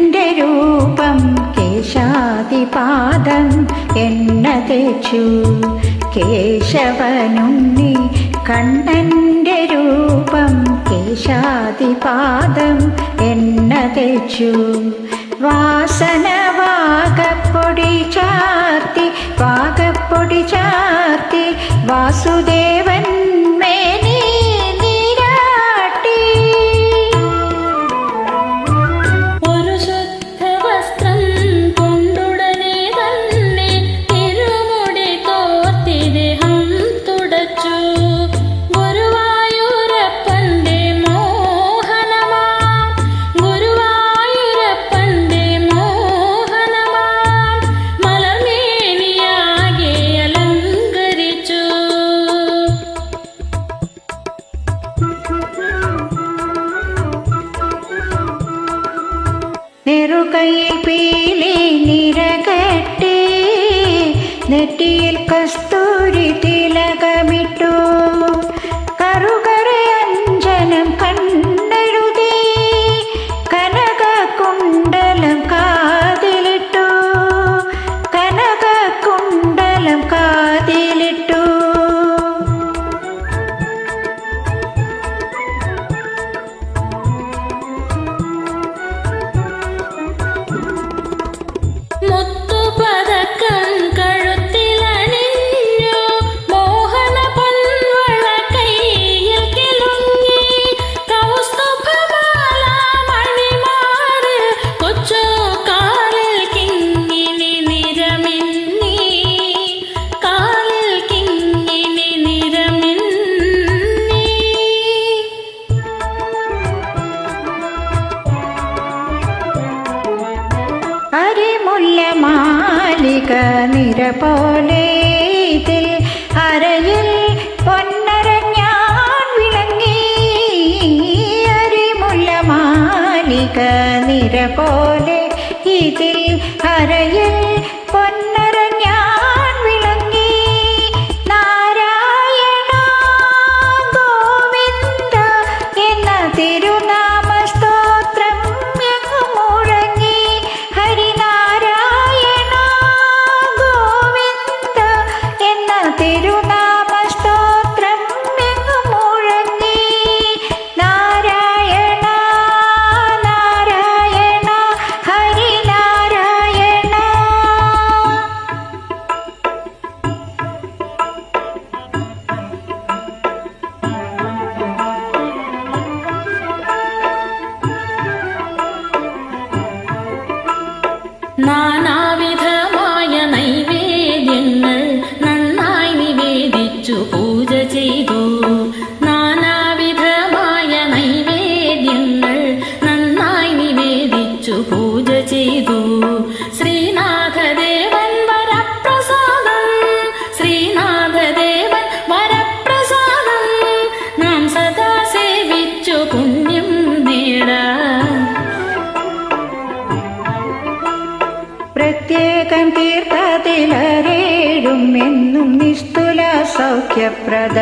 കണ്ണന്റെ രൂപം കേശാദിപാദം എണ്ണ തേച്ചു. കേശവനുണ്ണി കണ്ണന്റെ രൂപം കേശാദിപാദം എണ്ണ തേച്ചു. വാസന വാഗപ്പൊടി ചാർത്തി വാസുദേവൻ മേനി നീരാട്ടി. ഒരു ശുദ്ധ വസ്ത്രം കൊണ്ടുടനെ തന്നെ തിരുമുടി തോർത്തി ദേഹം തുടച്ചു. ഗുരുവായൂരപ്പന്റെ മോഹനമാ മലർമേനിയാകെ അലങ്കരിച്ചു. നെറുകയിൽ പീലി നിരകെട്ടി നെറ്റിയിൽ കസ്തൂരി തിലകമിട്ടു. കറുകറെ അഞ്ജനം കണ്ണെഴുതി കനകകുണ്ടലം കാതിലിട്ടു. മുത്തുപതക്കം കഴുത്തിലണിഞ്ഞു. മോഹന പൊൻവള കൈയിൽ കിലുങ്ങി. കൗസ്തുഭമാല മണിമാറ് കൊച്ചു കാലിൽ കിങ്ങിണി നിരമിന്നി. അരിമുല്ല മാലിക നിര പോലെ ഇതിൽ അരയിൽ പൊന്നരഞ്ഞാൻ വിളങ്ങി. അരിമുല്ല മാലിക നിര പോലെ ഇതിൽ അരയിൽ പൊന്നരഞ്ഞാൻ വിളങ്ങി. നാരായണ ഗോവിന്ദ എന്ന തിരുനാമ സ്തോത്രം മുഴങ്ങി. ഹരിനാരായണ ഗോവിന്ദ എന്ന തിരുനാമ സ്തോത്രം മുഴങ്ങി. നാരായണ നാരായണ ഹരിനാരായണ. നാനാവിധമായ നൈവേദ്യങ്ങൾ നന്നായി നിവേദിച്ചു പൂജ ചെയ്തു. നാനാവിധമായ നൈവേദ്യങ്ങൾ നന്നായി നിവേദിച്ചു പൂജ ചെയ്തു. ശ്രീനാഥദേവൻ വരപ്രസാദം ശ്രീനാഥദേവൻ വരപ്രസാദം നാം സദാ സേവിച്ചു പുണ്യം നേടാം. പ്രത്യേകം തീർത്ഥത്തിലരേഴും എന്നും നിസ്തുല സൗഖ്യപ്രദ